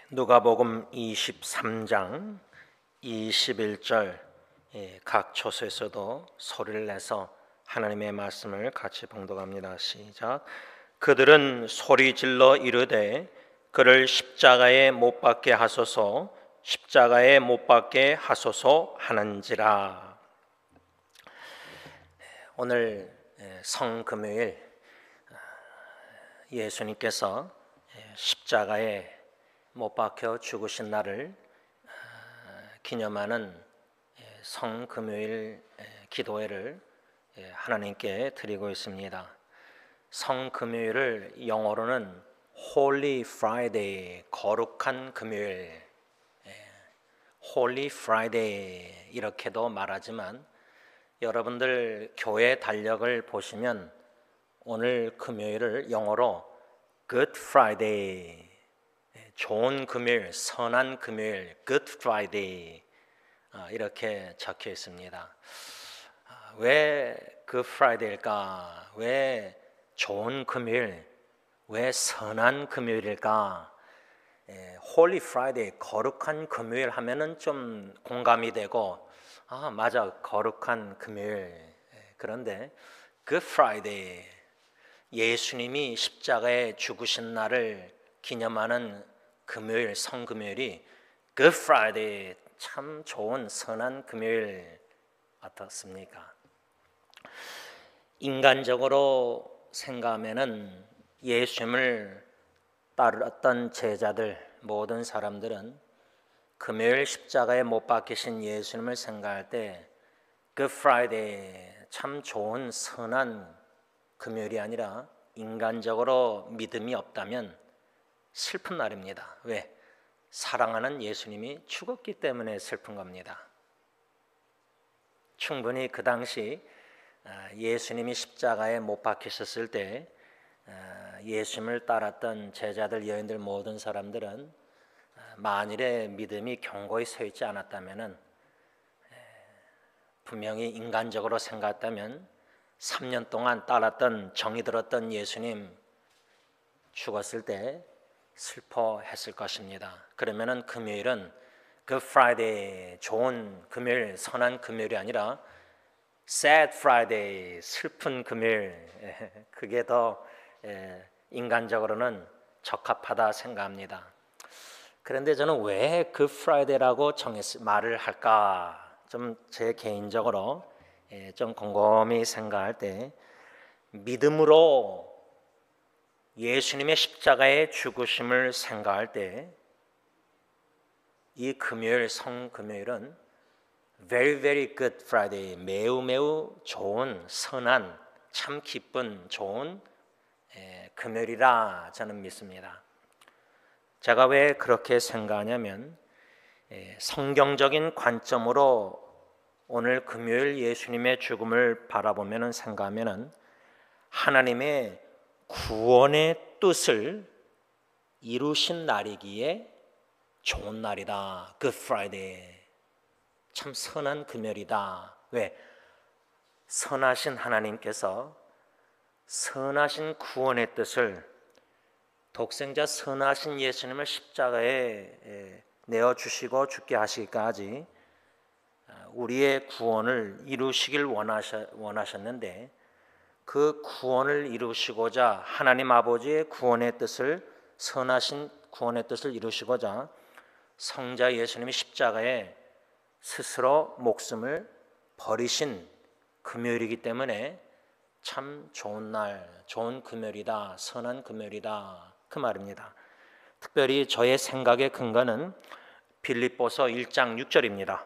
누가복음 23장 21절 각 초소에서도 소리를 내서 하나님의 말씀을 같이 봉독합니다. 시작. 그들은 소리질러 이르되 그를 십자가에 못 박게 하소서, 십자가에 못 박게 하소서 하는지라. 오늘 성금요일 예수님께서 십자가에 못 박혀 죽으신 날을 기념하는 성금요일 기도회를 하나님께 드리고 있습니다. 성금요일을 영어로는 Holy Friday, 거룩한 금요일, Holy Friday 이렇게도 말하지만 여러분들 교회 달력을 보시면 오늘 금요일을 영어로 Good Friday, 좋은 금요일, 선한 금요일, Good Friday 이렇게 적혀 있습니다. 왜 Good Friday일까? 왜 좋은 금요일, 왜 선한 금요일일까? Holy Friday, 거룩한 금요일 하면은 좀 공감이 되고, 맞아, 거룩한 금요일. 그런데 Good Friday, 예수님이 십자가에 죽으신 날을 기념하는 금요일, 성금요일이 Good Friday, 참 좋은 선한 금요일 어떻습니까? 인간적으로 생각하면은 예수님을 따랐던 제자들, 모든 사람들은 금요일 십자가에 못 박히신 예수님을 생각할 때 Good Friday, 참 좋은 선한 금요일이 아니라 인간적으로 믿음이 없다면 슬픈 날입니다. 왜? 사랑하는 예수님이 죽었기 때문에 슬픈 겁니다. 충분히 그 당시 예수님이 십자가에 못 박히셨을 때 예수님을 따랐던 제자들, 여인들, 모든 사람들은 만일에 믿음이 견고히 서 있지 않았다면 분명히 인간적으로 생각했다면 3년 동안 따랐던 정이 들었던 예수님 죽었을 때 슬퍼했을 것입니다. 그러면은 금요일은 Good Friday, 좋은 금요일, 선한 금요일이 아니라 Sad Friday, 슬픈 금요일, 그게 더 인간적으로는 적합하다 생각합니다. 그런데 저는 왜 Good Friday라고 말을 할까? 좀 제 개인적으로 좀 곰곰이 생각할 때 믿음으로 예수님의 십자가의 죽으심을 생각할 때 이 금요일, 성금요일은 very very good Friday, 매우 매우 좋은, 선한, 참 기쁜, 좋은 금요일이라 저는 믿습니다. 제가 왜 그렇게 생각하냐면 성경적인 관점으로 오늘 금요일 예수님의 죽음을 바라보면 생각하면 하나님의 구원의 뜻을 이루신 날이기에 좋은 날이다. Good Friday. 참 선한 금요일이다. 왜? 선하신 하나님께서 선하신 구원의 뜻을 독생자 선하신 예수님을 십자가에 내어주시고 죽게 하시기까지 우리의 구원을 이루시길 원하셨는데 그 구원을 이루시고자 하나님 아버지의 구원의 뜻을, 선하신 구원의 뜻을 이루시고자 성자 예수님이 십자가에 스스로 목숨을 버리신 금요일이기 때문에 참 좋은 날, 좋은 금요일이다, 선한 금요일이다, 그 말입니다. 특별히 저의 생각의 근거는 빌립보서 1장 6절입니다.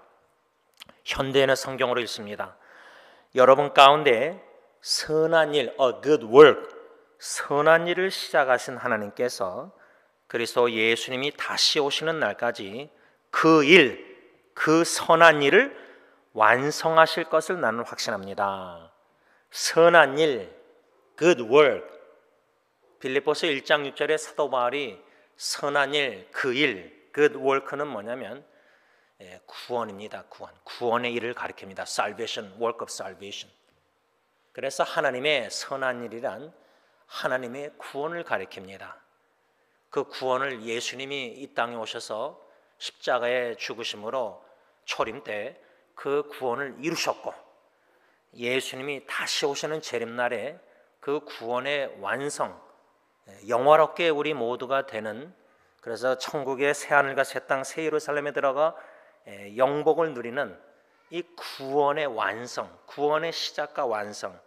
현대인의 성경으로 읽습니다. 여러분 가운데 선한 일, a good work, 선한 일을 시작하신 하나님께서 그리스도 예수님이 다시 오시는 날까지 그 일, 그 선한 일을 완성하실 것을 나는 확신합니다. 선한 일, good work. 빌립보서 1장 6절에 사도 바울이 선한 일, 그 일, good work는 뭐냐면 구원입니다. 구원의 일을 가리킵니다. Salvation, work of salvation. 그래서 하나님의 선한 일이란 하나님의 구원을 가리킵니다. 그 구원을 예수님이 이 땅에 오셔서 십자가에 죽으심으로 초림 때 그 구원을 이루셨고, 예수님이 다시 오시는 재림날에 그 구원의 완성, 영화롭게 우리 모두가 되는, 그래서 천국의 새하늘과 새 땅 새 예루살렘에 들어가 영복을 누리는 이 구원의 완성, 구원의 시작과 완성,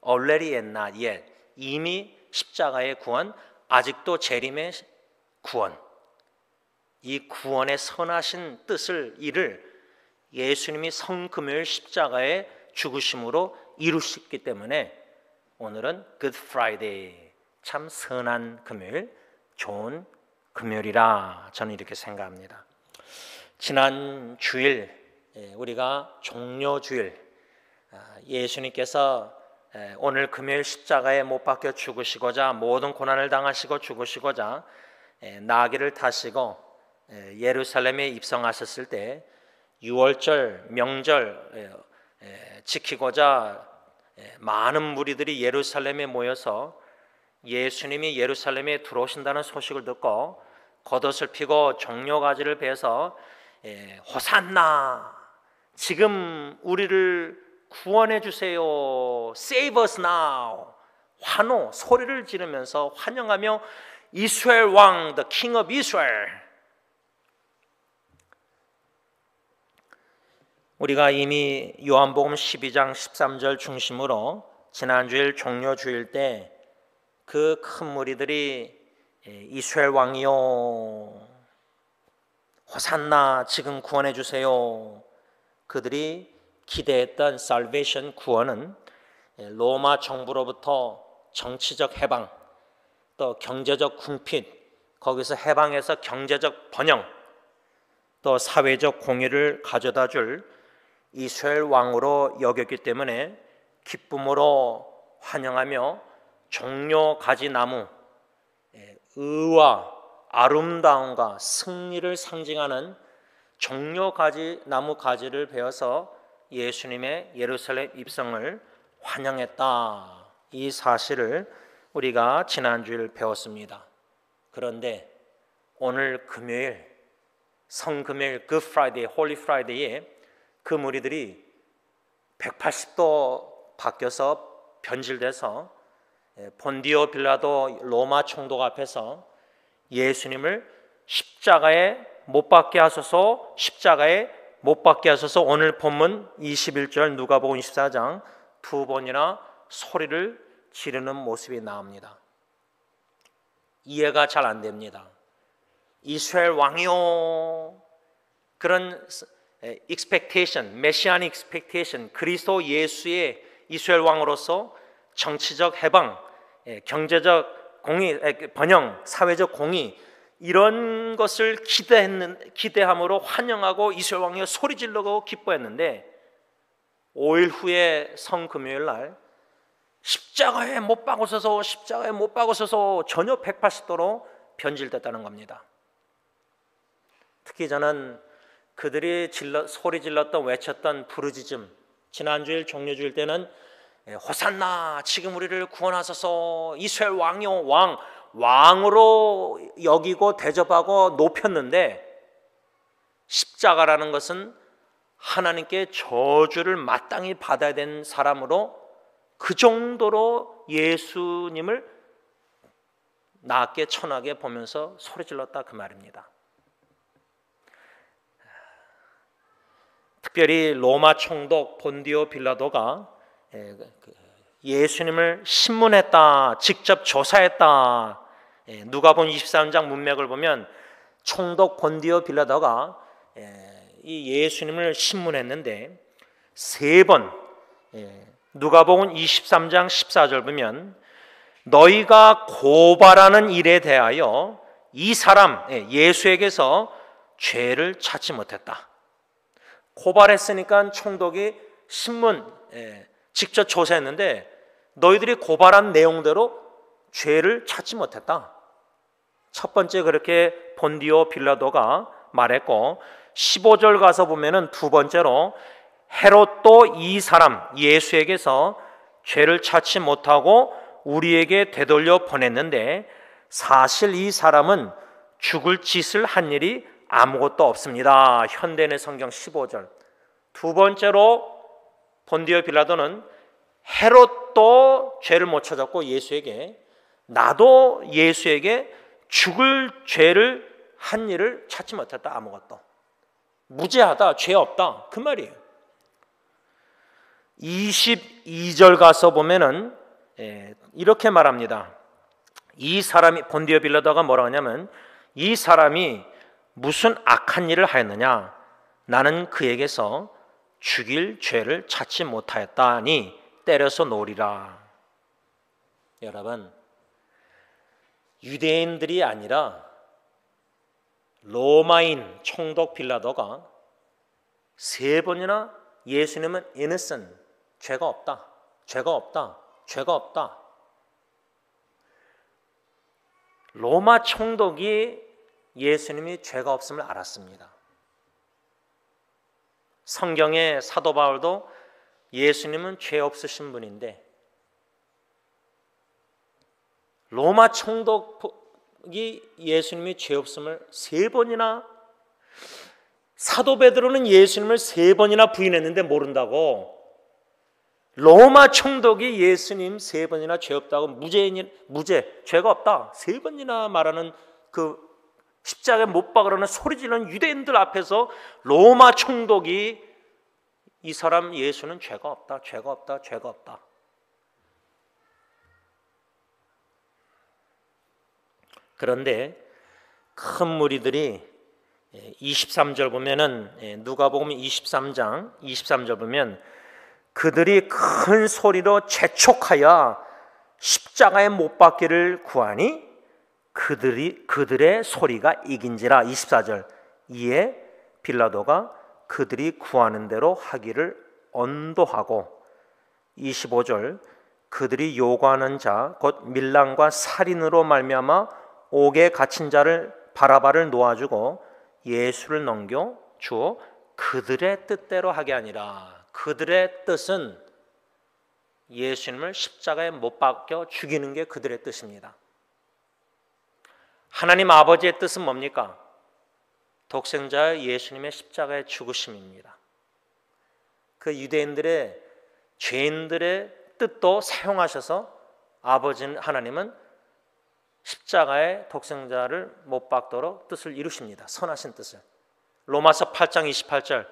already and not yet, 이미 십자가의 구원, 아직도 재림의 구원, 이 구원의 선하신 뜻을 일을 예수님이 성금요일 십자가의 죽으심으로 이루셨기 때문에 오늘은 Good Friday, 참 선한 금요일, 좋은 금요일이라 저는 이렇게 생각합니다. 지난 주일 우리가 종료주일, 예수님께서 오늘 금요일 십자가에 못 박혀 죽으시고자, 모든 고난을 당하시고 죽으시고자 나귀를 타시고 예루살렘에 입성하셨을 때 유월절 명절 지키고자 많은 무리들이 예루살렘에 모여서 예수님이 예루살렘에 들어오신다는 소식을 듣고 겉옷을 피고 종려가지를 베서 호산나, 지금 우리를 구원해 주세요, Save us now, 환호 소리를 지르면서 환영하며 이스라엘 왕, The King of Israel. 우리가 이미 요한복음 12장 13절 중심으로 지난주일 종료주일 때 그 큰 무리들이 이스라엘 왕이요, 호산나, 지금 구원해 주세요, 그들이 기대했던 salvation, 구원은 로마 정부로부터 정치적 해방, 또 경제적 궁핍, 거기서 해방해서 경제적 번영, 또 사회적 공의를 가져다 줄 이스라엘 왕으로 여겼기 때문에 기쁨으로 환영하며 종려 가지 나무, 의와 아름다움과 승리를 상징하는 종려 가지 나무 가지를 베어서 예수님의 예루살렘 입성을 환영했다, 이 사실을 우리가 지난주일 배웠습니다. 그런데 오늘 금요일, 성금요일, Good Friday, Holy Friday에 그 무리들이 180도 바뀌어서 변질돼서 본디오 빌라도 로마 총독 앞에서 예수님을 십자가에 못 박게 하소서, 십자가에 못 박게 하소서, 오늘 본문 21절 누가복음 24장 두 번이나 소리를 지르는 모습이 나옵니다. 이해가 잘 안 됩니다. 이스라엘 왕이요, 그런 expectation, 메시아닉 expectation, 그리스도 예수의 이스라엘 왕으로서 정치적 해방, 경제적 공의, 번영, 사회적 공의, 이런 것을 기대함으로 환영하고 이스라엘 왕이 소리 지르고 기뻐했는데 5일 후에 성금요일 날 십자가에 못 박으소서, 십자가에 못 박으소서, 전혀 180도로 변질됐다는 겁니다. 특히 저는 그들이 소리 질렀던, 외쳤던 부르짖음, 지난주일 종료주일 때는 호산나, 지금 우리를 구원하소서, 이스라엘 왕이요, 왕으로 여기고 대접하고 높였는데, 십자가라는 것은 하나님께 저주를 마땅히 받아야 되는 사람으로 그 정도로 예수님을 낮게 천하게 보면서 소리 질렀다, 그 말입니다. 특별히 로마 총독 본디오 빌라도가 예수님을 신문했다, 직접 조사했다. 누가복음 23장 문맥을 보면 총독 본디오 빌라도가 이 예수님을 신문했는데 세 번, 누가복음 23장 14절 보면 너희가 고발하는 일에 대하여 이 사람 예수에게서 죄를 찾지 못했다. 고발했으니까 총독이 신문 직접 조사했는데 너희들이 고발한 내용대로 죄를 찾지 못했다. 첫 번째 그렇게 본디오 빌라도가 말했고, 15절 가서 보면은 두 번째로 헤롯도 이 사람 예수에게서 죄를 찾지 못하고 우리에게 되돌려 보냈는데 사실 이 사람은 죽을 짓을 한 일이 아무것도 없습니다. 현대인의 성경 15절. 두 번째로 본디오 빌라도는 헤롯도 죄를 못 찾았고 예수에게, 나도 예수에게 죽을 죄를 한 일을 찾지 못했다. 아무것도. 무죄하다. 죄 없다. 그 말이에요. 22절 가서 보면은 이렇게 말합니다. 이 사람이, 본디오 빌라도가 뭐라고 하냐면, 이 사람이 무슨 악한 일을 하였느냐? 나는 그에게서 죽일 죄를 찾지 못하였다니 때려서 놓으리라. 여러분, 유대인들이 아니라 로마인 총독 빌라도가 3번이나 예수님은 innocent, 죄가 없다, 죄가 없다, 죄가 없다. 로마 총독이 예수님이 죄가 없음을 알았습니다. 성경의 사도 바울도 예수님은 죄 없으신 분인데, 로마 총독이 예수님이 죄 없음을 3번이나, 사도 베드로는 예수님을 3번이나 부인했는데 모른다고, 로마 총독이 예수님 3번이나 죄 없다고 무죄, 죄가 없다 3번이나 말하는, 그 십자가에 못 박으라는 소리 지르는 유대인들 앞에서 로마 총독이 이 사람 예수는 죄가 없다, 죄가 없다, 죄가 없다. 그런데 큰 무리들이 23절 보면은, 누가복음 23장 23절 보면, 그들이 큰 소리로 재촉하여 십자가에 못 박기를 구하니 그들의 소리가 이긴지라. 24절. 이에 빌라도가 그들이 구하는 대로 하기를 언도하고, 25절. 그들이 요구하는 자 곧 밀랑과 살인으로 말미암아 옥에 갇힌 자를 바라바를 놓아주고 예수를 넘겨 주어 그들의 뜻대로 하게 아니라. 그들의 뜻은 예수님을 십자가에 못 박혀 죽이는 게 그들의 뜻입니다. 하나님 아버지의 뜻은 뭡니까? 독생자 예수님의 십자가의 죽으심입니다. 그 유대인들의, 죄인들의 뜻도 사용하셔서 아버지는, 하나님은 십자가에 독생자를 못 박도록 뜻을 이루십니다. 선하신 뜻을. 로마서 8장 28절.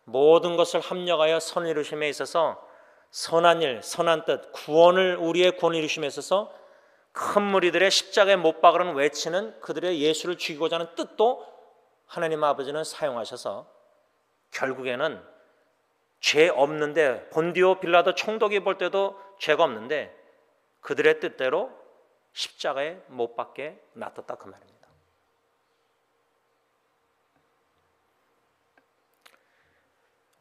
모든 것을 합력하여 선을 이루심에 있어서 선한 일, 선한 뜻, 우리의 구원을 이루심에 있어서 큰 무리들의 십자가에 못 박으라는 외치는 그들의 예수를 죽이고자 하는 뜻도 하나님 아버지는 사용하셔서 결국에는 죄 없는데, 본디오 빌라도 총독이 볼 때도 죄가 없는데 그들의 뜻대로 십자가에 못 박게 놔뒀다, 그 말입니다.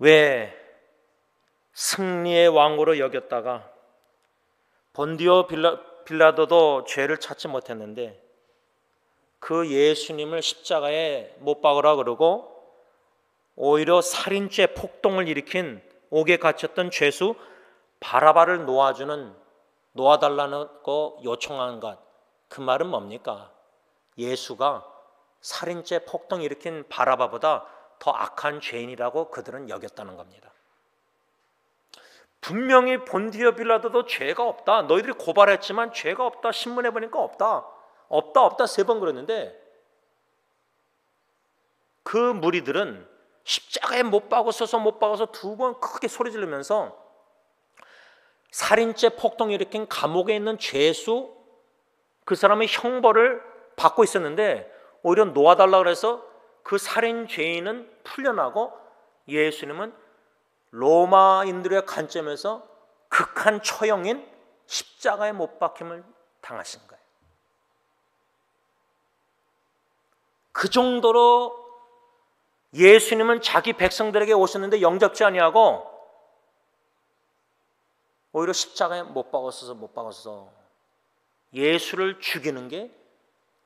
왜 승리의 왕으로 여겼다가 본디오 빌라도도 죄를 찾지 못했는데 그 예수님을 십자가에 못 박으라 그러고 오히려 살인죄 폭동을 일으킨, 옥에 갇혔던 죄수 바라바를 놓아달라고 요청한 것, 그 말은 뭡니까? 예수가 살인죄 폭동 일으킨 바라바보다 더 악한 죄인이라고 그들은 여겼다는 겁니다. 분명히 본디오 빌라도도 죄가 없다, 너희들이 고발했지만 죄가 없다, 신문에 보니까 없다 3번 그랬는데, 그 무리들은 십자가에 못 박아서 2번 크게 소리 지르면서 살인죄 폭동 일으킨 감옥에 있는 죄수, 그 사람의 형벌을 받고 있었는데 오히려 놓아달라고 해서 그 살인 죄인은 풀려나고 예수님은 로마인들의 관점에서 극한 처형인 십자가에 못 박힘을 당하신 거예요. 그 정도로 예수님은 자기 백성들에게 오셨는데 영접지 아니하고 오히려 십자가에 못 박아서 예수를 죽이는 게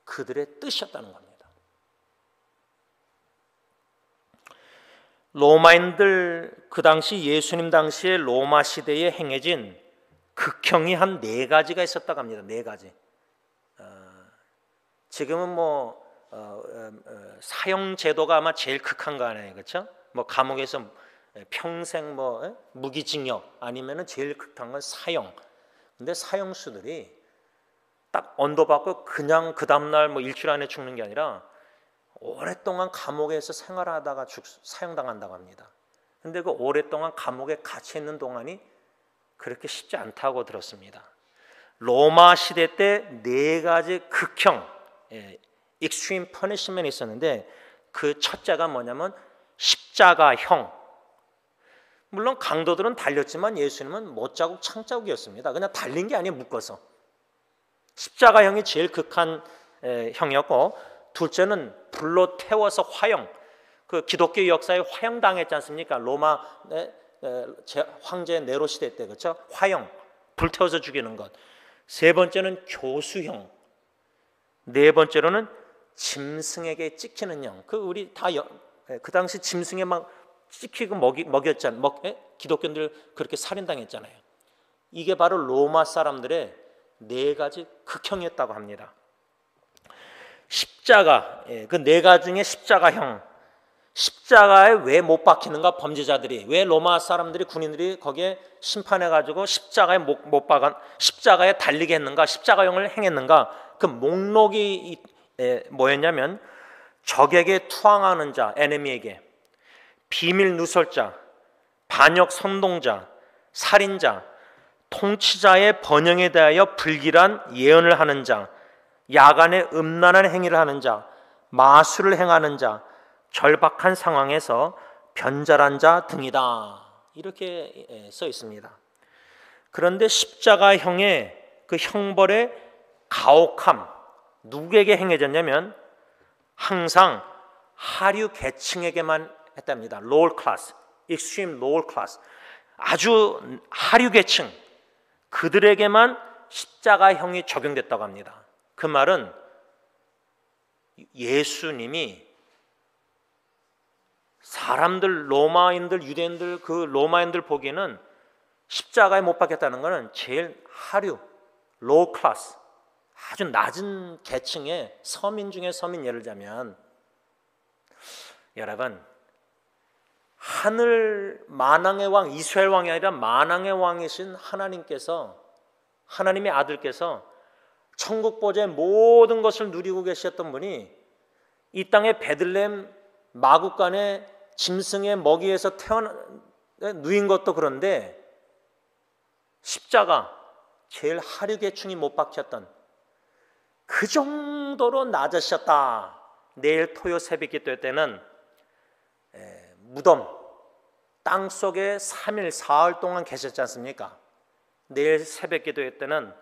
그들의 뜻이었다는 겁니다. 로마인들, 그 당시 예수님 당시에 로마 시대에 행해진 극형이 한 4가지가 있었다고 합니다. 4가지. 지금은 사형 제도가 아마 제일 극한 거 아니에요, 그렇죠? 뭐 감옥에서 평생 무기징역 아니면은 제일 극한 건 사형. 근데 사형수들이 딱 언도받고 그냥 그 다음날 뭐 일주일 안에 죽는 게 아니라 오랫동안 감옥에서 생활하다가 사형당한다고 합니다. 근데 그 오랫동안 감옥에 갇혀 있는 동안이 그렇게 쉽지 않다고 들었습니다. 로마 시대 때 4가지 극형, extreme punishment이 있었는데 그 첫째가 뭐냐면 십자가형. 물론 강도들은 달렸지만 예수님은 못자국 창자국이었습니다. 그냥 달린 게 아니에요, 묶어서. 십자가형이 제일 극한 형이었고, 둘째는 불로 태워서 화형. 그 기독교 역사에 화형당했지 않습니까? 로마 황제 네로 시대 때, 그렇죠? 화형, 불태워서 죽이는 것. 세 번째는 교수형. 네 번째로는 짐승에게 찍히는 형. 그 우리 다 그 당시 짐승에 막 찍히고 먹였잖아요. 기독교인들 그렇게 살인당했잖아요. 이게 바로 로마 사람들의 4가지 극형이었다고 합니다. 십자가, 그 4가지 중에 십자가형. 십자가에 왜 못 박히는가? 범죄자들이 왜 로마 사람들이 군인들이 거기에 심판해가지고 십자가에 못 박아 십자가에 달리게 했는가? 십자가형을 행했는가? 그 목록이 뭐였냐면 적에게 투항하는 자, 에네미에게, 비밀 누설자, 반역 선동자, 살인자, 통치자의 번영에 대하여 불길한 예언을 하는 자, 야간에 음란한 행위를 하는 자, 마술을 행하는 자, 절박한 상황에서 변절한 자 등이다. 이렇게 써 있습니다. 그런데 십자가형의 그 형벌의 가혹함, 누구에게 행해졌냐면 항상 하류 계층에게만 했답니다. lower class, extreme lower class. 아주 하류 계층, 그들에게만 십자가형이 적용됐다고 합니다. 그 말은 예수님이 사람들, 로마인들, 유대인들, 그 로마인들 보기에는 십자가에 못 박혔다는 것은 제일 하류, low class, 아주 낮은 계층의 서민 중에 서민. 예를 들자면 여러분, 하늘 만왕의 왕, 이스라엘 왕이 아니라 만왕의 왕이신 하나님께서, 하나님의 아들께서 천국 보좌의 모든 것을 누리고 계셨던 분이 이 땅의 베들레헴 마구간에 짐승의 먹이에서 누인 것도 그런데 십자가, 제일 하류계층이 못 박혔던 그 정도로 낮으셨다. 내일 토요 새벽기도 때는 무덤, 땅속에 3일, 4일 동안 계셨지 않습니까? 내일 새벽기도 때는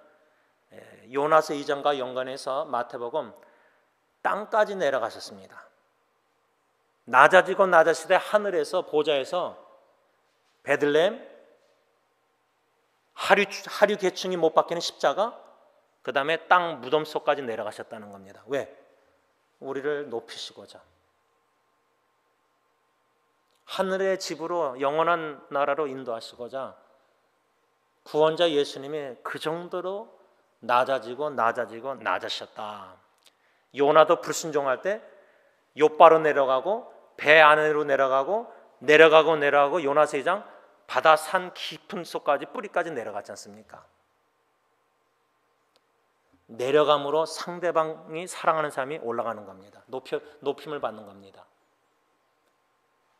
요나서 2장과 연관해서 마태복음 땅까지 내려가셨습니다. 낮아지고 낮아지되 하늘에서 보좌에서 베들레헴 하류 계층이 못 박히는 십자가, 그 다음에 땅 무덤 속까지 내려가셨다는 겁니다. 왜? 우리를 높이시고자, 하늘의 집으로 영원한 나라로 인도하시고자 구원자 예수님이 그 정도로 낮아지고 낮아지셨다. 요나도 불순종할 때 욥바로 내려가고 배 안으로 내려가고 요나서 2장 바다 산 깊은 속까지 뿌리까지 내려갔지 않습니까? 내려감으로 상대방이 사랑하는 사람이 올라가는 겁니다. 높임을 받는 겁니다.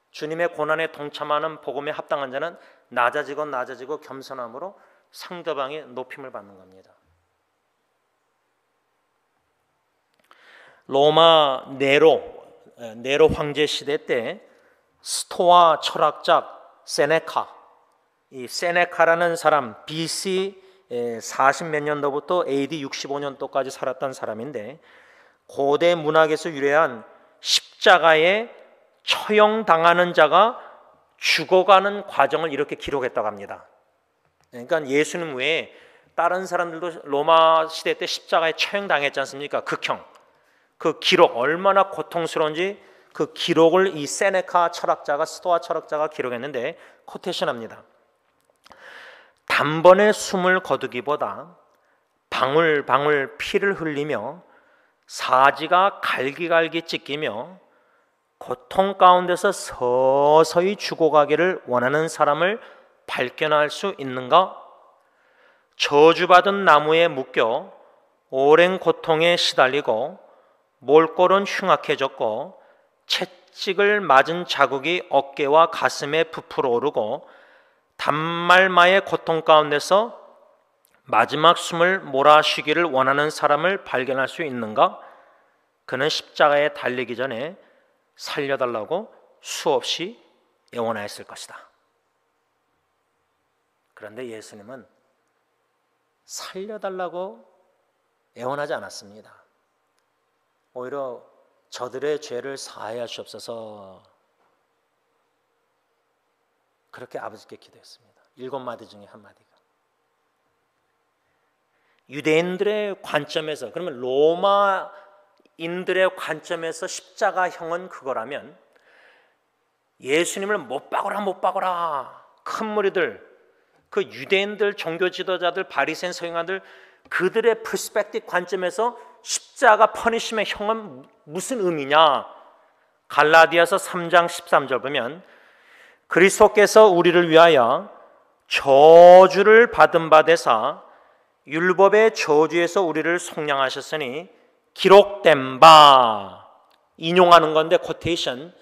주님의 고난에 동참하는 복음에 합당한 자는 낮아지고 겸손함으로 상대방의 높임을 받는 겁니다. 로마 네로 황제 시대 때 스토아 철학자 세네카, 이 세네카라는 사람 BC 40몇 년도부터 AD 65년도까지 살았던 사람인데, 고대 문학에서 유래한 십자가에 처형당하는 자가 죽어가는 과정을 이렇게 기록했다고 합니다. 그러니까 예수님 외에 다른 사람들도 로마 시대 때 십자가에 처형당했지 않습니까? 극형. 그 기록, 얼마나 고통스러운지 그 기록을 이 세네카 철학자가, 스토아 철학자가 기록했는데 코테이션합니다. 단번에 숨을 거두기보다 방울방울 피를 흘리며 사지가 갈기갈기 찢기며 고통 가운데서 서서히 죽어가기를 원하는 사람을 발견할 수 있는가? 저주받은 나무에 묶여 오랜 고통에 시달리고 몰골은 흉악해졌고 채찍을 맞은 자국이 어깨와 가슴에 부풀어 오르고 단말마의 고통 가운데서 마지막 숨을 몰아쉬기를 원하는 사람을 발견할 수 있는가? 그는 십자가에 달리기 전에 살려달라고 수없이 애원하였을 것이다. 그런데 예수님은 살려달라고 애원하지 않았습니다. 오히려 저들의 죄를 사하여 주옵소서, 그렇게 아버지께 기도했습니다. 7마디 중에 한 마디가. 유대인들의 관점에서, 그러면 로마인들의 관점에서 십자가형은 그거라면 예수님을 못 박아라 큰 무리들, 그 유대인들 종교 지도자들, 바리새인 서기관들, 그들의 퍼스펙티브 관점에서 십자가 퍼니시의 형은 무슨 의미냐? 갈라디아서 3장 13절 보면 그리스도께서 우리를 위하여 저주를 받은 바 되사 율법의 저주에서 우리를 속량하셨으니 기록된 바, 인용하는 건데 코테이션,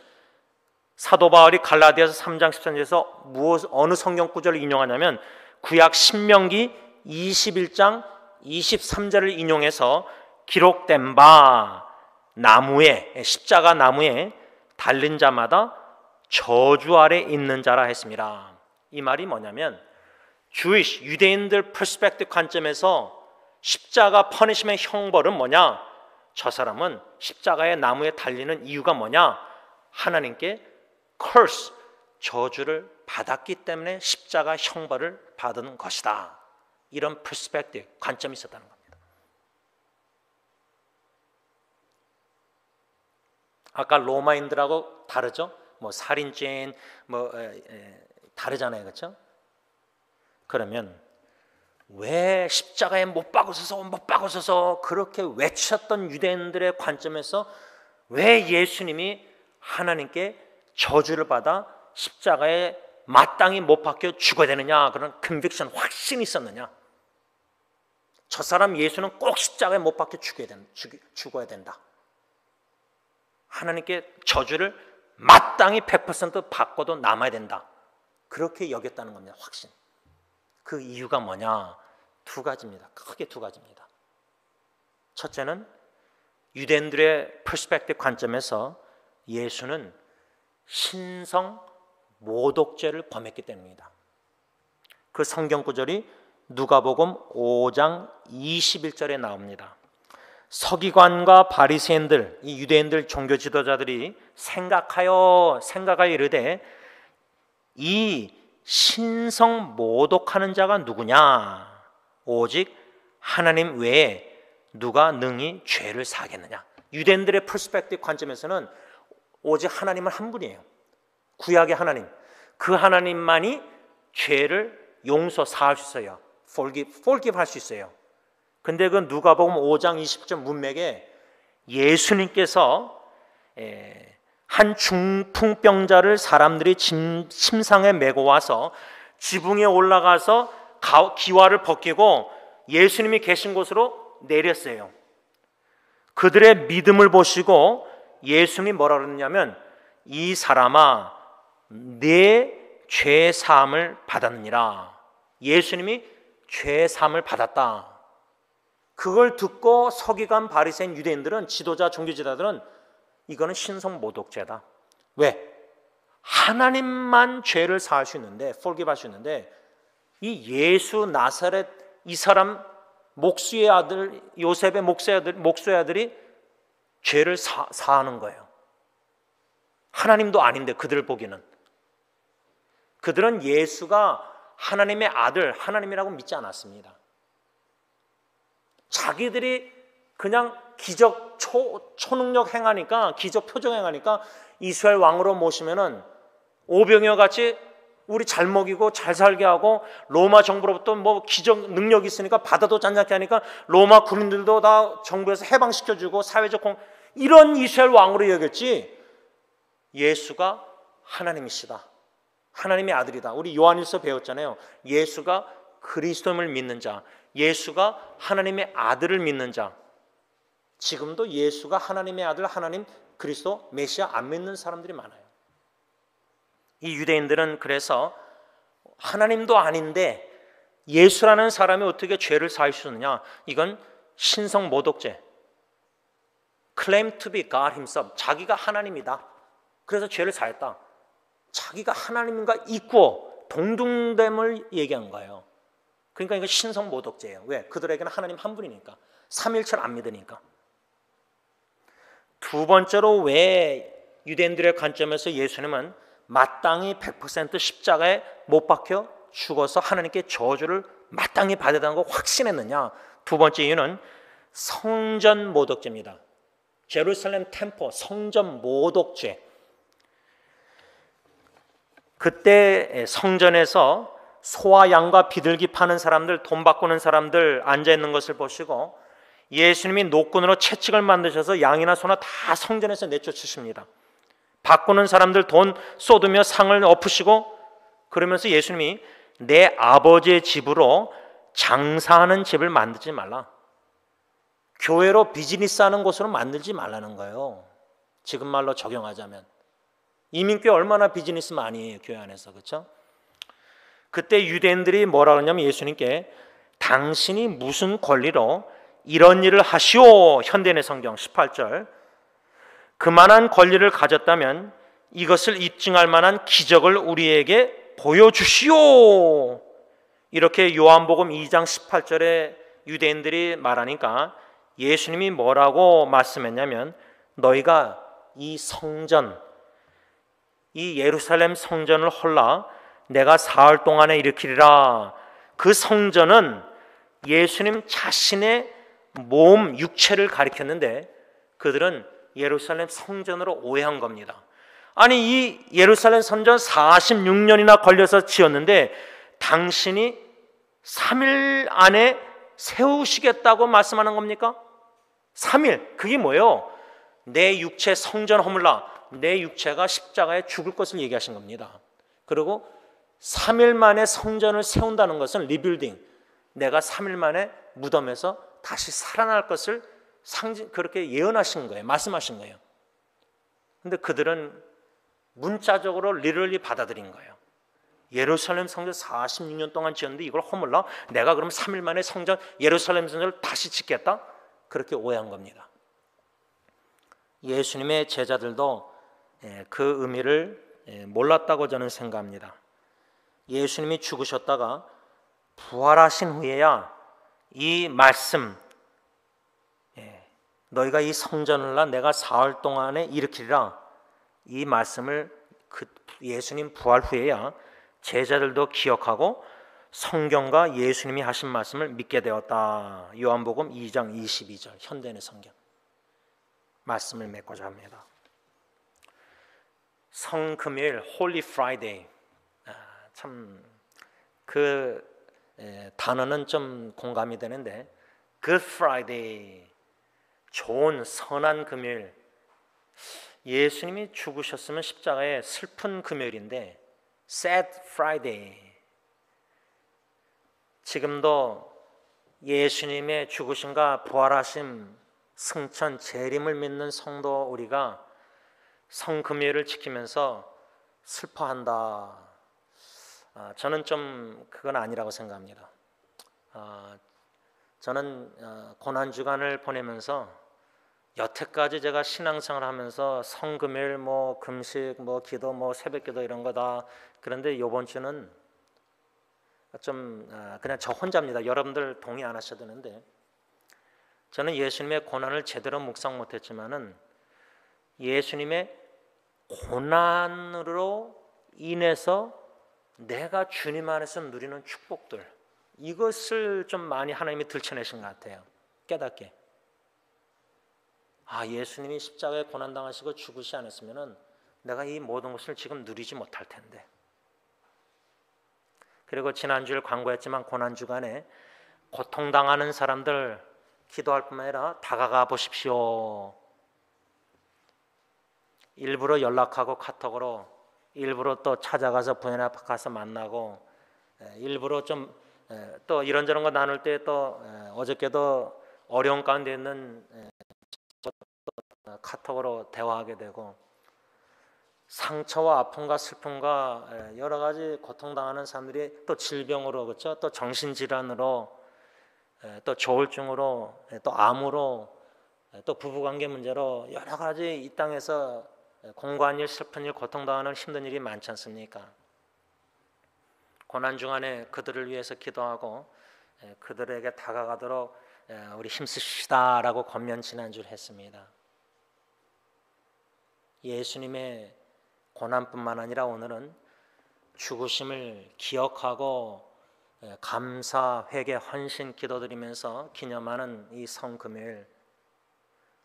사도 바울이 갈라디아서 3장 13절에서 어느 성경 구절을 인용하냐면 구약 신명기 21장 23절을 인용해서 기록된 바, 나무에, 십자가 나무에 달린 자마다 저주 아래 있는 자라 했습니다. 이 말이 뭐냐면 주이시, 유대인들 퍼스펙티브 관점에서 십자가 퍼니시의 형벌은 뭐냐? 저 사람은 십자가의 나무에 달리는 이유가 뭐냐? 하나님께 curse, 저주를 받았기 때문에 십자가 형벌을 받은 것이다. 이런 퍼스펙티브 관점이 있었다는 겁니다. 아까 로마인들하고 다르죠? 뭐 살인죄인 다르잖아요, 그렇죠? 그러면 왜 십자가에 못 박으소서 그렇게 외쳤던 유대인들의 관점에서 왜 예수님이 하나님께 저주를 받아 십자가에 마땅히 못 박혀 죽어야 되느냐, 그런 컨빅션, 확신이 있었느냐? 저 사람 예수는 꼭 십자가에 못 박혀 죽어야 된다. 하나님께 저주를 마땅히 100% 받고도 남아야 된다. 그렇게 여겼다는 겁니다. 확신. 그 이유가 뭐냐? 두 가지입니다. 크게 두 가지입니다. 첫째는 유대인들의 퍼스펙티브 관점에서 예수는 신성 모독죄를 범했기 때문입니다. 그 성경 구절이 누가복음 5장 21절에 나옵니다. 서기관과 바리새인들, 이 유대인들 종교 지도자들이 생각하여 이르되 이 신성 모독하는 자가 누구냐? 오직 하나님 외에 누가 능히 죄를 사하겠느냐? 유대인들의 퍼스펙티브 관점에서는 오직 하나님은 한 분이에요. 구약의 하나님. 그 하나님만이 죄를 용서, 사할 수 있어요. forgive 할 수 있어요. 근데 그 누가복음 5장 20절 문맥에 예수님께서 한 중풍병자를 사람들이 침상에 메고 와서 지붕에 올라가서 기와를 벗기고 예수님이 계신 곳으로 내렸어요. 그들의 믿음을 보시고 예수님이 뭐라 그러냐면 이 사람아 내 죄 사함을 받았느니라. 예수님이 죄 사함을 받았다. 그걸 듣고 서기관, 바리새인, 유대인들은, 지도자, 종교 지도자들은 이거는 신성 모독죄다. 왜? 하나님만 죄를 사할 수 있는데, forgive 할 수 있는데 이 예수 나사렛 이 사람 목수의 아들 요셉의 목수의 아들이 죄를 사하는 거예요. 하나님도 아닌데 그들 보기에는. 그들은 예수가 하나님의 아들, 하나님이라고 믿지 않았습니다. 자기들이 그냥 기적 초능력 행하니까, 기적 표정 행하니까 이스라엘 왕으로 모시면은 오병이어 같이 우리 잘 먹이고 잘 살게 하고 로마 정부로부터 뭐 기적 능력이 있으니까 바다도 잔잔케 하니까 로마 군인들도 다 정부에서 해방시켜주고 사회적 이런 이스라엘 왕으로 여겼지, 예수가 하나님이시다, 하나님의 아들이다. 우리 요한일서 배웠잖아요. 예수가 그리스도임을 믿는 자, 예수가 하나님의 아들을 믿는 자. 지금도 예수가 하나님의 아들, 하나님 그리스도 메시아 안 믿는 사람들이 많아요. 이 유대인들은 그래서 하나님도 아닌데 예수라는 사람이 어떻게 죄를 사할 수 있느냐, 이건 신성 모독죄, claim to be God himself, 자기가 하나님이다, 그래서 죄를 사했다, 자기가 하나님과 있고 동등됨을 얘기한 거예요. 그러니까 이거 신성 모독죄예요. 왜? 그들에게는 하나님 한 분이니까, 삼일체를 안 믿으니까. 두 번째로 왜 유대인들의 관점에서 예수님은 마땅히 100% 십자가에 못 박혀 죽어서 하나님께 저주를 마땅히 받아야 되는 거 확신했느냐? 두 번째 이유는 성전 모독죄입니다. 제루살렘 템포 성전 모독죄. 그때 성전에서 소와 양과 비둘기 파는 사람들, 돈 바꾸는 사람들 앉아있는 것을 보시고 예수님이 노끈으로 채찍을 만드셔서 양이나 소나 다 성전에서 내쫓으십니다. 바꾸는 사람들 돈 쏟으며 상을 엎으시고, 그러면서 예수님이 내 아버지의 집으로 장사하는 집을 만들지 말라, 교회로 비즈니스하는 곳으로 만들지 말라는 거예요. 지금 말로 적용하자면 이민교회 얼마나 비즈니스 많이 해요, 교회 안에서. 그렇죠? 그때 유대인들이 뭐라 그러냐면 예수님께 당신이 무슨 권리로 이런 일을 하시오, 현대인의 성경 18절, 그만한 권리를 가졌다면 이것을 입증할 만한 기적을 우리에게 보여주시오. 이렇게 요한복음 2장 18절에 유대인들이 말하니까 예수님이 뭐라고 말씀했냐면, 너희가 이 성전, 이 예루살렘 성전을 헐라 내가 사흘 동안에 일으키리라. 그 성전은 예수님 자신의 몸, 육체를 가리켰는데 그들은 예루살렘 성전으로 오해한 겁니다. 아니, 이 예루살렘 성전 46년이나 걸려서 지었는데 당신이 3일 안에 세우시겠다고 말씀하는 겁니까? 3일, 그게 뭐예요? 내 육체 성전 허물라, 내 육체가 십자가에 죽을 것을 얘기하신 겁니다. 그리고 3일 만에 성전을 세운다는 것은 리빌딩, 내가 3일 만에 무덤에서 다시 살아날 것을 그렇게 예언하신 거예요. 말씀하신 거예요. 근데 그들은 문자적으로 리얼리 받아들인 거예요. 예루살렘 성전 46년 동안 지었는데 이걸 허물라? 내가 그럼 3일 만에 성전, 예루살렘 성전을 다시 짓겠다? 그렇게 오해한 겁니다. 예수님의 제자들도 그 의미를 몰랐다고 저는 생각합니다. 예수님이 죽으셨다가 부활하신 후에야 이 말씀, 너희가 이 성전을 내가 사흘 동안에 일으키리라, 이 말씀을 예수님 부활 후에야 제자들도 기억하고 성경과 예수님이 하신 말씀을 믿게 되었다. 요한복음 2장 22절 현대인의 성경 말씀을 맺고자 합니다. 성금요일 홀리 프라이데이, 참 그 단어는 좀 공감이 되는데, Good Friday, 좋은 선한 금요일. 예수님이 죽으셨으면 십자가에 슬픈 금요일인데 Sad Friday. 지금도 예수님의 죽으심과 부활하심, 승천, 재림을 믿는 성도 우리가 성금요일을 지키면서 슬퍼한다. 저는 좀 그건 아니라고 생각합니다. 저는 고난주간을 보내면서 여태까지 제가 신앙생활을 하면서 성금요일 뭐 금식 뭐 기도 뭐 새벽기도 이런 거다, 그런데 이번 주는 좀 그냥 저 혼자입니다. 여러분들 동의 안 하셔도 되는데, 저는 예수님의 고난을 제대로 묵상 못했지만은 예수님의 고난으로 인해서 내가 주님 안에서 누리는 축복들, 이것을 좀 많이 하나님이 들춰내신 것 같아요. 깨닫게. 예수님이 십자가에 고난당하시고 죽으시 않았으면 내가 이 모든 것을 지금 누리지 못할 텐데, 그리고 지난주에 광고했지만 고난주간에 고통당하는 사람들 기도할 뿐만 아니라 다가가 보십시오. 일부러 연락하고 카톡으로, 일부러 또 찾아가서 부인 앞에 가서 만나고, 일부러 좀 또 이런저런 거 나눌 때 또 어저께도 어려운 가운데 있는 카톡으로 대화하게 되고, 상처와 아픔과 슬픔과 여러 가지 고통당하는 사람들이 또 질병으로, 그렇죠? 또 정신질환으로, 또 조울증으로, 또 암으로, 또 부부관계 문제로 여러 가지 이 땅에서 공고한 일, 슬픈 일, 고통당하는 힘든 일이 많지 않습니까? 고난 중간에 그들을 위해서 기도하고 그들에게 다가가도록 우리 힘쓰시다라고 권면 지난주를 했습니다. 예수님의 고난뿐만 아니라 오늘은 죽으심을 기억하고 감사, 회개, 헌신 기도드리면서 기념하는 이 성금요일,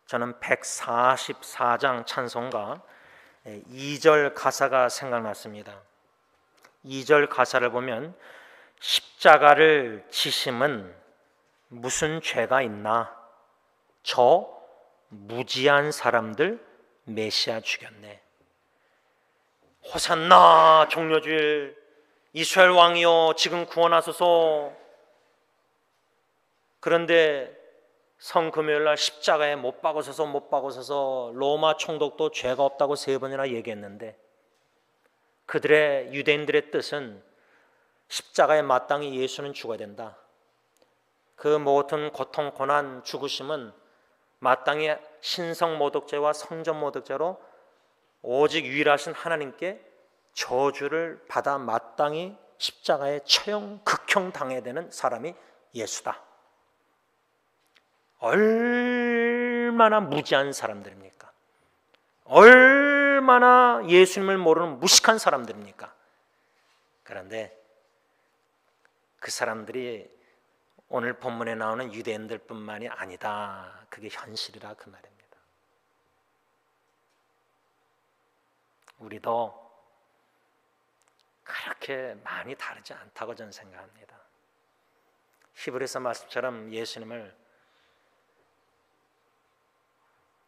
저는 144장 찬송가 2절 가사가 생각났습니다. 2절 가사를 보면 십자가를 지심은 무슨 죄가 있나? 저 무지한 사람들 메시아 죽였네. 호산나 종려주일 이스라엘 왕이여 지금 구원하소서. 그런데 성금요일날 십자가에 못 박으셔서 로마 총독도 죄가 없다고 3번이나 얘기했는데, 그들의 유대인들의 뜻은 십자가에 마땅히 예수는 죽어야 된다. 그 모든 고통, 고난, 죽으심은 마땅히 신성모독죄와 성전모독죄로 오직 유일하신 하나님께 저주를 받아 마땅히 십자가에 처형, 극형 당해야 되는 사람이 예수다. 얼마나 무지한 사람들입니까? 얼마나 예수님을 모르는 무식한 사람들입니까? 그런데 그 사람들이 오늘 본문에 나오는 유대인들뿐만이 아니다. 그게 현실이라 그 말입니다. 우리도 그렇게 많이 다르지 않다고 저는 생각합니다. 히브리서 말씀처럼 예수님을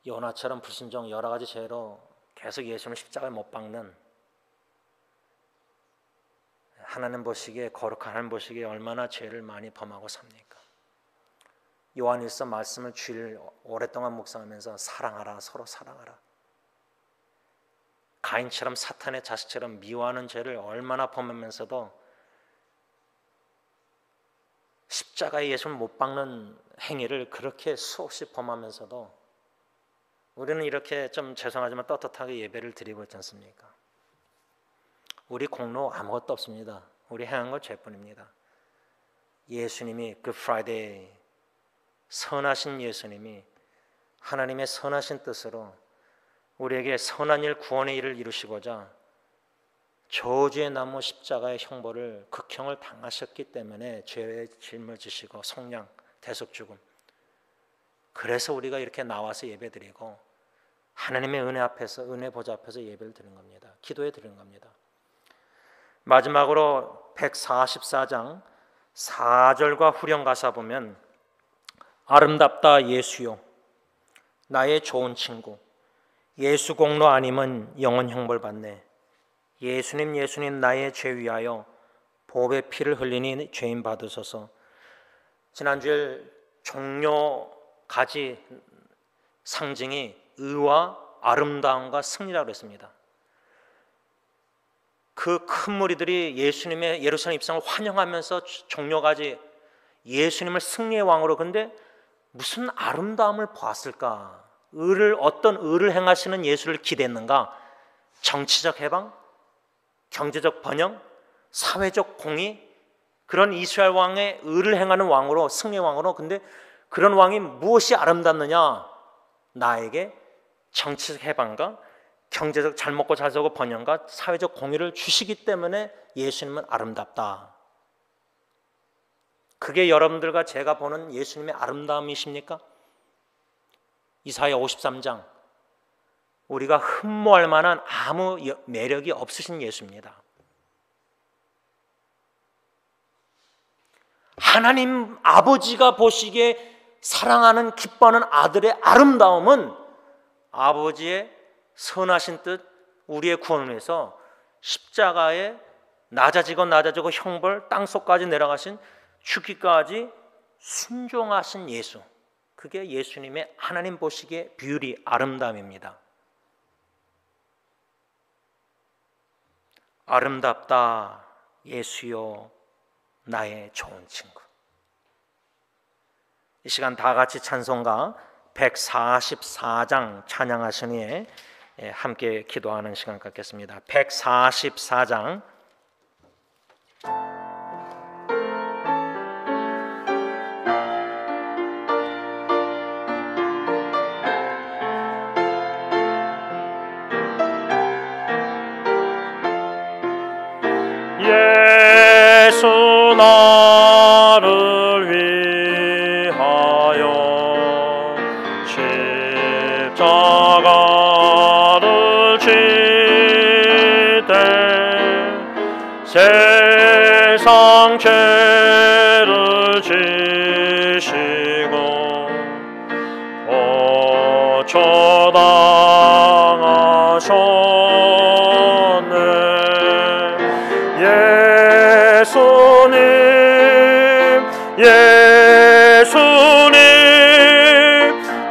요나처럼 불순종 여러 가지 죄로 계속 예수님을 십자가에 못 박는, 하나님 보시기에, 거룩한 하나님 보시기에 얼마나 죄를 많이 범하고 삽니까? 요한일서 말씀을 주일 오랫동안 묵상하면서 사랑하라, 서로 사랑하라, 가인처럼 사탄의 자식처럼 미워하는 죄를 얼마나 범하면서도 십자가에 예수를 못 박는 행위를 그렇게 수없이 범하면서도 우리는 이렇게 좀 죄송하지만 떳떳하게 예배를 드리고 있지 않습니까? 우리 공로 아무것도 없습니다. 우리 행한 건 죄뿐입니다. 예수님이 그 프라이데이, 선하신 예수님이 하나님의 선하신 뜻으로 우리에게 선한 일, 구원의 일을 이루시고자 저주의 나무 십자가의 형벌을, 극형을 당하셨기 때문에 죄의 짐을 지시고 속량, 대속죽음, 그래서 우리가 이렇게 나와서 예배드리고 하나님의 은혜 앞에서, 은혜 보좌 앞에서 예배를 드리는 겁니다. 기도해 드리는 겁니다. 마지막으로 144장 4절과 후렴 가사 보면 아름답다 예수요 나의 좋은 친구, 예수 공로 아님은 영원 형벌 받네. 예수님 나의 죄 위하여 보배 피를 흘리니 죄인 받으소서. 지난주에 종려 가지 상징이 의와 아름다움과 승리라고 했습니다. 그 큰 무리들이 예수님의 예루살렘 입성을 환영하면서 종려가지 예수님을 승리의 왕으로, 근데 무슨 아름다움을 보았을까? 어떤 의를 행하시는 예수를 기대했는가? 정치적 해방, 경제적 번영, 사회적 공의, 그런 이스라엘 왕의 의를 행하는 왕으로, 승리의 왕으로. 근데 그런 왕이 무엇이 아름답느냐? 나에게 정치적 해방과 경제적 잘 먹고 잘 살고 번영과 사회적 공의를 주시기 때문에 예수님은 아름답다. 그게 여러분들과 제가 보는 예수님의 아름다움이십니까? 이사야 53장, 우리가 흠모할 만한 아무 매력이 없으신 예수입니다. 하나님 아버지가 보시기에 사랑하는 기뻐하는 아들의 아름다움은 아버지의 선하신 뜻, 우리의 구원을 위해서 십자가에 낮아지고 형벌 땅속까지 내려가신 죽기까지 순종하신 예수, 그게 예수님의 하나님 보시기에 비율이 아름다움입니다. 아름답다 예수여 나의 좋은 친구. 이 시간 다 같이 찬송가 144장 찬양하시니 함께 기도하는 시간 갖겠습니다. 144장 예수 나를 위하여 십자가를 지되 세상 죄를 지시고 고초당하셨네. 예수님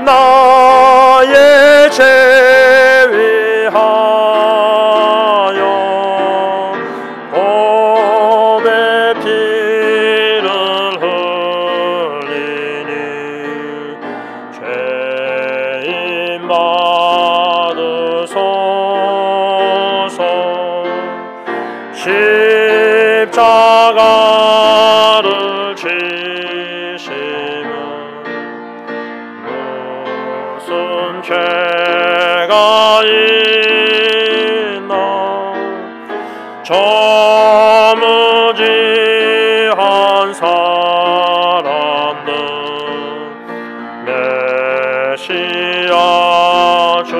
나의 죄 위하여 보배 피를 흘리니 죄인 받으소서. 십자가를 지시면 무슨 죄가 있나. 저무지한 사람들 메시아 죽였네.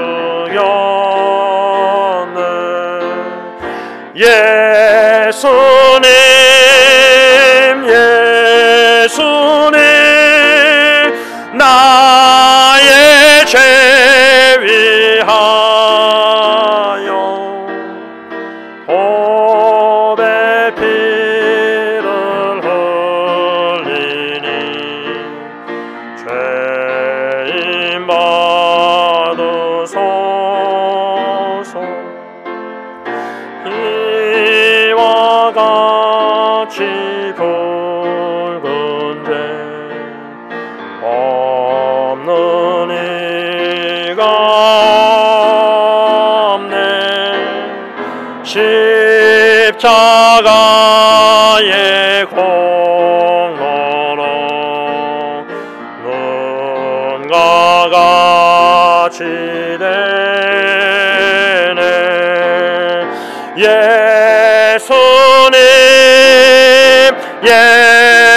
예수님 나의 죄 위하여 보배 피를 흘리니 죄인 받으소서. 이와 같이 붉은 죄 없는 이가 없네. 십자가의 공로로 눈과 같이 되네. 예수님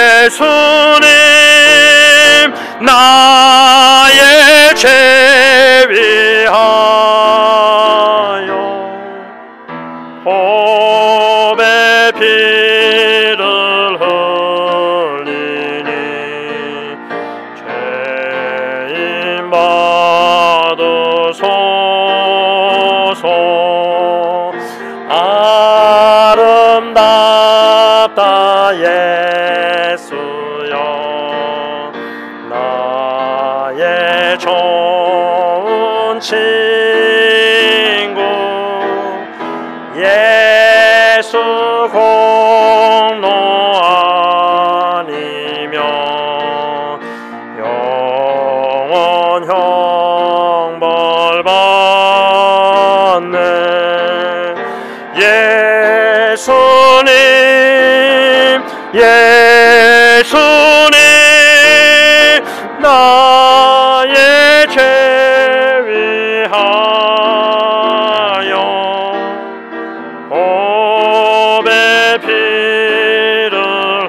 나의 죄 위하여 보배 피를 흘리니 죄인 받으소서. 아름답다 예수여 나의 좋은 친구. 예수 공로 아니면 영원 형벌 받네. 예수님 나의 죄 위하여 보배 피를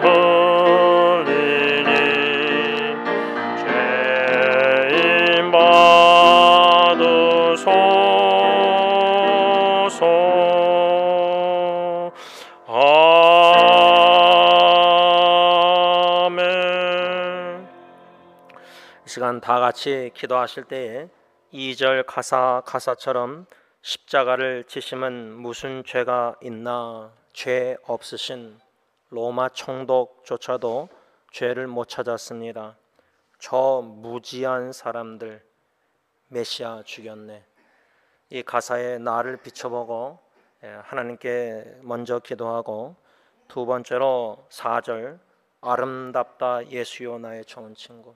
흘리니 죄인 받으소서. 시간 다 같이 기도하실 때에 2절 가사처럼 십자가를 지심은 무슨 죄가 있나, 죄 없으신 로마 총독조차도 죄를 못 찾았습니다. 저 무지한 사람들 메시아 죽였네. 이 가사에 나를 비춰보고 하나님께 먼저 기도하고, 두 번째로 4절 아름답다 예수여 나의 좋은 친구.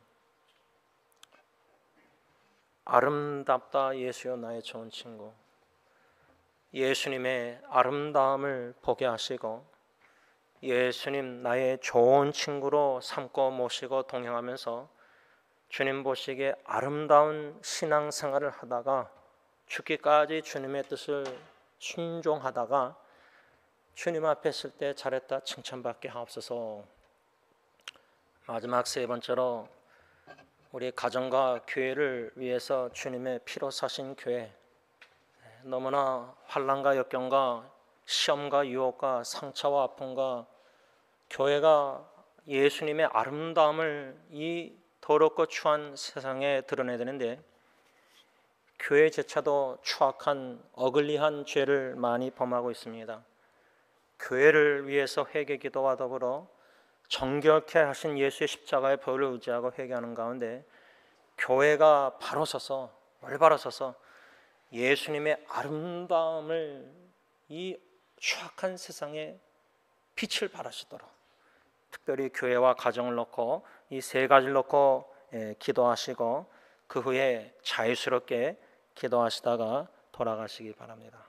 아름답다 예수여 나의 좋은 친구. 예수님의 아름다움을 보게 하시고 예수님 나의 좋은 친구로 삼고 모시고 동행하면서 주님 보시기에 아름다운 신앙생활을 하다가 죽기까지 주님의 뜻을 순종하다가 주님 앞에 있을 때 잘했다 칭찬받게 하옵소서. 마지막 세 번째로 우리 가정과 교회를 위해서 주님의 피로 사신 교회, 너무나 환난과 역경과 시험과 유혹과 상처와 아픔과 교회가 예수님의 아름다움을 이 더럽고 추한 세상에 드러내야 되는데 교회조차도 추악한 어글리한 죄를 많이 범하고 있습니다. 교회를 위해서 회개 기도와 더불어 정결케 하신 예수의 십자가의 보혈을 의지하고 회개하는 가운데 교회가 바로 서서 올바로 서서 예수님의 아름다움을 이 추악한 세상에 빛을 발하시도록 특별히 교회와 가정을 놓고 이 세 가지를 놓고 기도하시고 그 후에 자유스럽게 기도하시다가 돌아가시기 바랍니다.